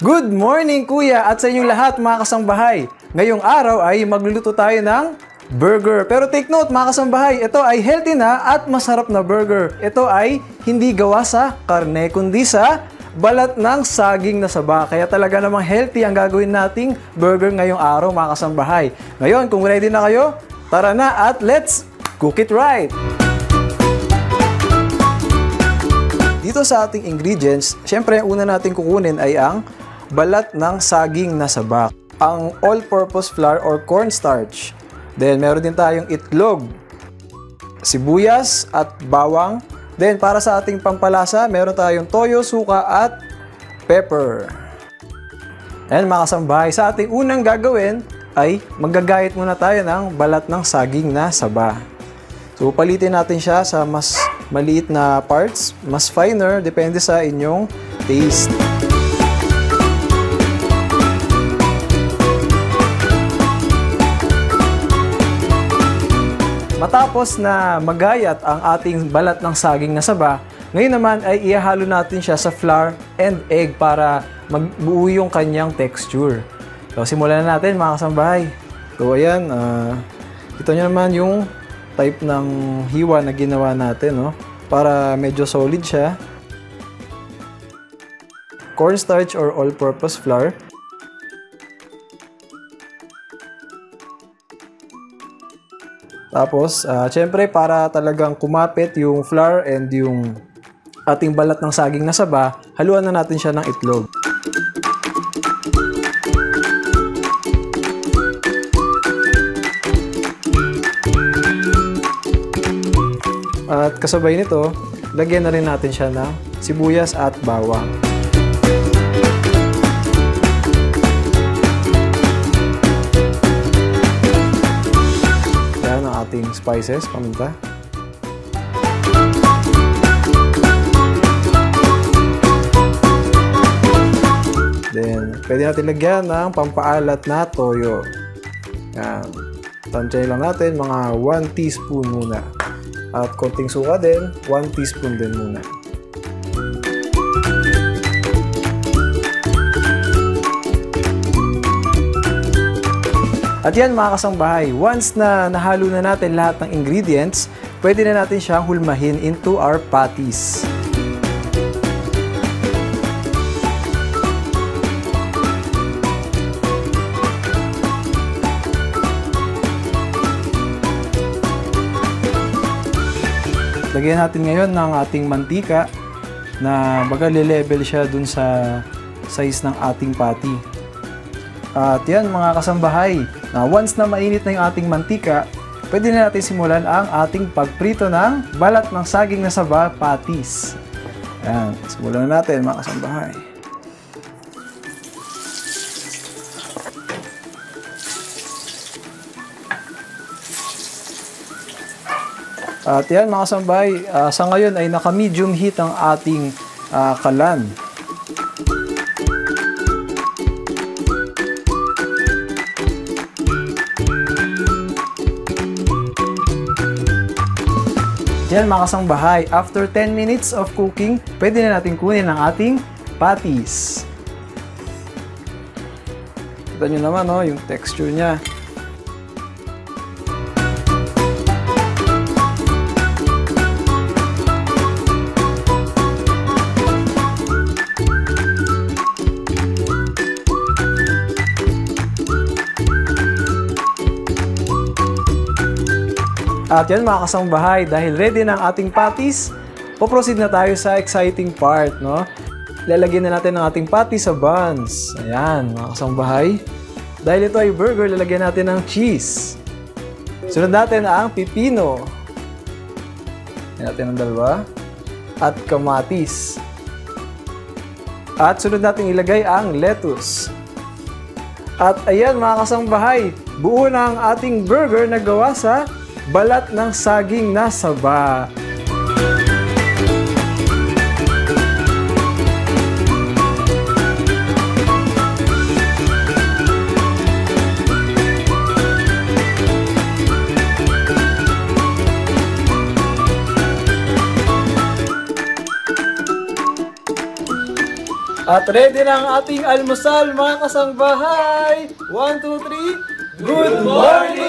Good morning kuya at sa inyong lahat mga kasambahay. Ngayong araw ay magluluto tayo ng burger. Pero take note mga kasambahay, ito ay healthy na at masarap na burger. Ito ay hindi gawa sa karne kundi sa balat ng saging na saba. Kaya talaga namang healthy ang gagawin nating burger ngayong araw mga kasambahay. Ngayon kung ready na kayo, tara na at let's cook it right! Dito sa ating ingredients, syempre ang una natin kukunin ay ang balat ng saging na saba, ang all-purpose flour or cornstarch. Then meron din tayong itlog, sibuyas at bawang. Then para sa ating pampalasa, meron tayong toyo, suka at pepper. And mga kasambahay, sa ating unang gagawin ay maggagayat muna tayo ng balat ng saging na saba. So palitin natin siya sa mas maliit na parts, mas finer, depende sa inyong taste. Matapos na magayat ang ating balat ng saging na saba, ngayon naman ay ihalo natin siya sa flour and egg para magbuo yung kanyang texture. So simulan na natin mga kasambahay. So ayan, ito nyo naman yung type ng hiwa na ginawa natin, no? Para medyo solid siya. Cornstarch or all-purpose flour. Tapos, syempre para talagang kumapit yung flour and yung ating balat ng saging na saba, haluan na natin siya ng itlog. At kasabay nito, lagyan na rin natin siya ng sibuyas at bawang. Yan ang ating spices, paminta. Then, pwede natin lagyan ng pampaalat na toyo. Yan. Tansyahin lang natin, mga 1 teaspoon muna. At konting suka din, 1 teaspoon din muna. At yan mga kasangbahay, once na nahalo na natin lahat ng ingredients, pwede na natin siyang hulmahin into our patties. Lagyan natin ngayon ng ating mantika na baga level siya dun sa size ng ating patty. At yan mga kasambahay, na once na mainit na yung ating mantika, pwede na natin simulan ang ating pagprito ng balat ng saging na saba patties. Yan, simulan na natin mga kasambahay. At yan mga kasambahay, sa ngayon ay naka-medium heat ang ating kalan. Yan mga kasambahay, after 10 minutes of cooking, pwede na natin kunin ang ating patties. Kita nyo naman no, yung texture niya. At yan mga kasangbahay, dahil ready na ang ating patties, poproceed na tayo sa exciting part, no? Lalagyan na natin ang ating patties sa buns. Ayan, mga kasangbahay. Dahil ito ay burger, lalagyan natin ng cheese. Sunod natin ang pipino. Lagyan natin ng dalawa. At kamatis. At sunod natin ilagay ang lettuce. At ayan mga kasangbahay, buo na ang ating burger na gawa sa balat ng saging na saba. At ready na ang ating almusal, mga kasangbahay! 1, 2, 3, good morning!